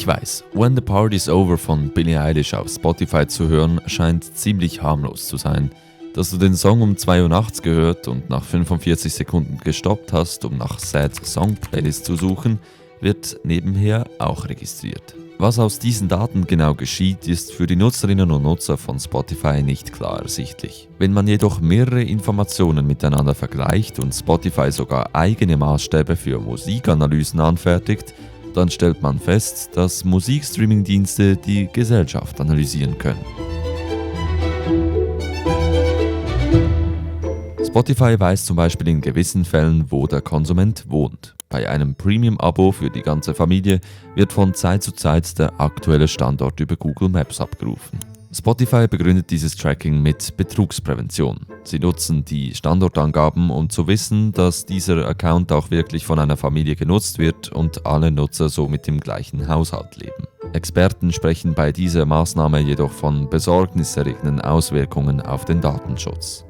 Ich weiß, When the Party's Over von Billie Eilish auf Spotify zu hören, scheint ziemlich harmlos zu sein. Dass du den Song um 2 Uhr nachts gehört und nach 45 Sekunden gestoppt hast, um nach Sad Song Playlist zu suchen, wird nebenher auch registriert. Was aus diesen Daten genau geschieht, ist für die Nutzerinnen und Nutzer von Spotify nicht klar ersichtlich. Wenn man jedoch mehrere Informationen miteinander vergleicht und Spotify sogar eigene Maßstäbe für Musikanalysen anfertigt, dann stellt man fest, dass Musikstreaming-Dienste die Gesellschaft analysieren können. Spotify weiß zum Beispiel in gewissen Fällen, wo der Konsument wohnt. Bei einem Premium-Abo für die ganze Familie wird von Zeit zu Zeit der aktuelle Standort über Google Maps abgerufen. Spotify begründet dieses Tracking mit Betrugsprävention. Sie nutzen die Standortangaben, um zu wissen, dass dieser Account auch wirklich von einer Familie genutzt wird und alle Nutzer somit im gleichen Haushalt leben. Experten sprechen bei dieser Maßnahme jedoch von besorgniserregenden Auswirkungen auf den Datenschutz.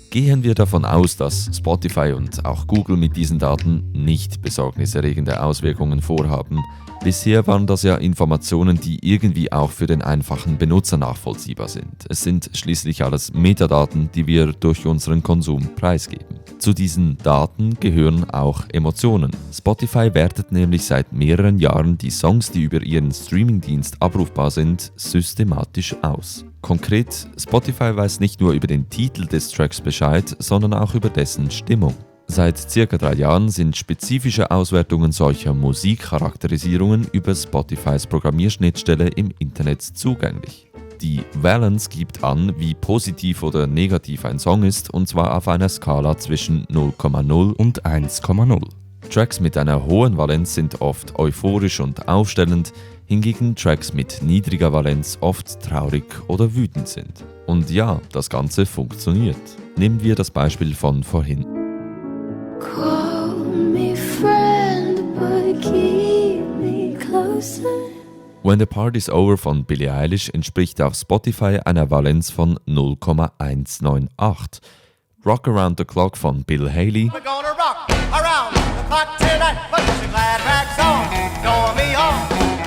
Gehen wir davon aus, dass Spotify und auch Google mit diesen Daten nicht besorgniserregende Auswirkungen vorhaben. Bisher waren das ja Informationen, die irgendwie auch für den einfachen Benutzer nachvollziehbar sind. Es sind schließlich alles Metadaten, die wir durch unseren Konsum preisgeben. Zu diesen Daten gehören auch Emotionen. Spotify wertet nämlich seit mehreren Jahren die Songs, die über ihren Streamingdienst abrufbar sind, systematisch aus. Konkret, Spotify weiß nicht nur über den Titel des Tracks Bescheid, sondern auch über dessen Stimmung. Seit ca. 3 Jahren sind spezifische Auswertungen solcher Musikcharakterisierungen über Spotifys Programmierschnittstelle im Internet zugänglich. Die Valence gibt an, wie positiv oder negativ ein Song ist, und zwar auf einer Skala zwischen 0,0 und 1,0. Tracks mit einer hohen Valenz sind oft euphorisch und aufstellend, hingegen Tracks mit niedriger Valenz oft traurig oder wütend sind. Und ja, das Ganze funktioniert. Nehmen wir das Beispiel von vorhin. Call me friend, but keep me closer. When the Party's Over von Billie Eilish entspricht auf Spotify einer Valenz von 0,198. Rock Around the Clock von Bill Haley We're gonna rock around the clock tonight. Put your glad rags on, know me on.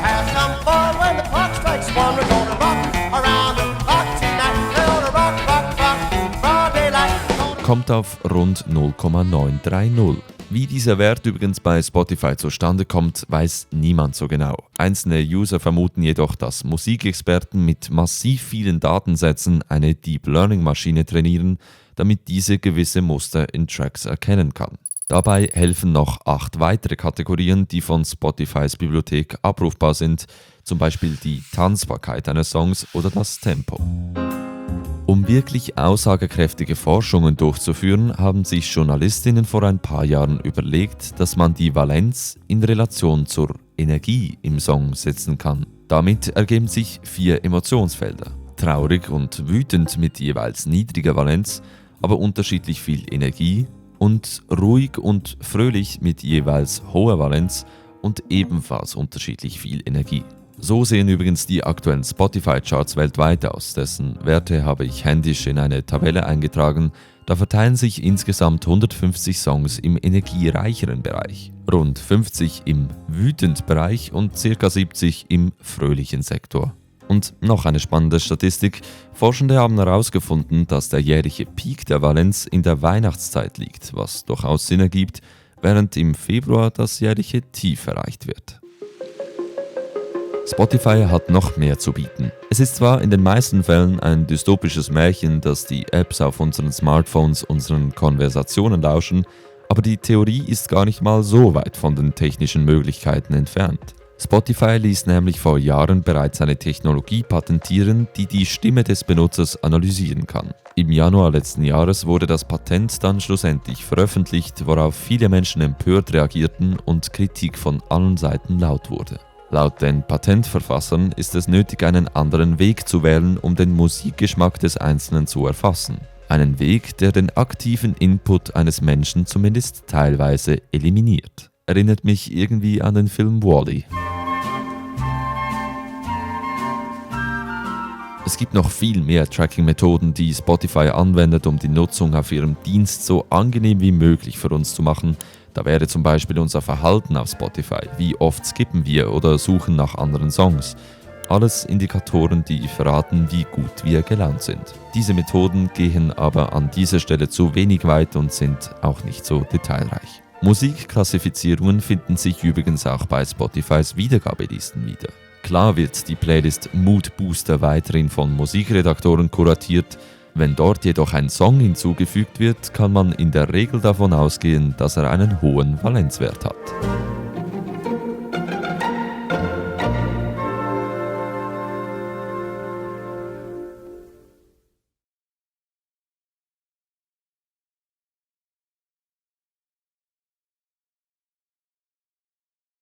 Have some fun when the clock strikes 1. We're gonna rock around the clock tonight. We're gonna rock, rock, rock, broad daylight. kommt auf rund 0,930. Wie dieser Wert übrigens bei Spotify zustande kommt, weiß niemand so genau. Einzelne User vermuten jedoch, dass Musikexperten mit massiv vielen Datensätzen eine Deep Learning Maschine trainieren, damit diese gewisse Muster in Tracks erkennen kann. Dabei helfen noch 8 weitere Kategorien, die von Spotifys Bibliothek abrufbar sind, zum Beispiel die Tanzbarkeit eines Songs oder das Tempo. Um wirklich aussagekräftige Forschungen durchzuführen, haben sich Journalistinnen vor ein paar Jahren überlegt, dass man die Valenz in Relation zur Energie im Song setzen kann. Damit ergeben sich 4 Emotionsfelder. Traurig und wütend mit jeweils niedriger Valenz, aber unterschiedlich viel Energie, und ruhig und fröhlich mit jeweils hoher Valenz und ebenfalls unterschiedlich viel Energie. So sehen übrigens die aktuellen Spotify-Charts weltweit aus, dessen Werte habe ich händisch in eine Tabelle eingetragen. Da verteilen sich insgesamt 150 Songs im energiereicheren Bereich, rund 50 im wütend Bereich und ca. 70 im fröhlichen Sektor. Und noch eine spannende Statistik: Forschende haben herausgefunden, dass der jährliche Peak der Valenz in der Weihnachtszeit liegt, was durchaus Sinn ergibt, während im Februar das jährliche Tief erreicht wird. Spotify hat noch mehr zu bieten. Es ist zwar in den meisten Fällen ein dystopisches Märchen, dass die Apps auf unseren Smartphones unseren Konversationen lauschen, aber die Theorie ist gar nicht mal so weit von den technischen Möglichkeiten entfernt. Spotify ließ nämlich vor Jahren bereits eine Technologie patentieren, die die Stimme des Benutzers analysieren kann. Im Januar letzten Jahres wurde das Patent dann schlussendlich veröffentlicht, worauf viele Menschen empört reagierten und Kritik von allen Seiten laut wurde. Laut den Patentverfassern ist es nötig, einen anderen Weg zu wählen, um den Musikgeschmack des Einzelnen zu erfassen. Einen Weg, der den aktiven Input eines Menschen zumindest teilweise eliminiert. Erinnert mich irgendwie an den Film Wall-E. Es gibt noch viel mehr Tracking-Methoden, die Spotify anwendet, um die Nutzung auf ihrem Dienst so angenehm wie möglich für uns zu machen. Da wäre zum Beispiel unser Verhalten auf Spotify, wie oft skippen wir oder suchen nach anderen Songs. Alles Indikatoren, die verraten, wie gut wir gelaunt sind. Diese Methoden gehen aber an dieser Stelle zu wenig weit und sind auch nicht so detailreich. Musikklassifizierungen finden sich übrigens auch bei Spotifys Wiedergabelisten wieder. Klar wird die Playlist Mood Booster weiterhin von Musikredaktoren kuratiert. Wenn dort jedoch ein Song hinzugefügt wird, kann man in der Regel davon ausgehen, dass er einen hohen Valenzwert hat.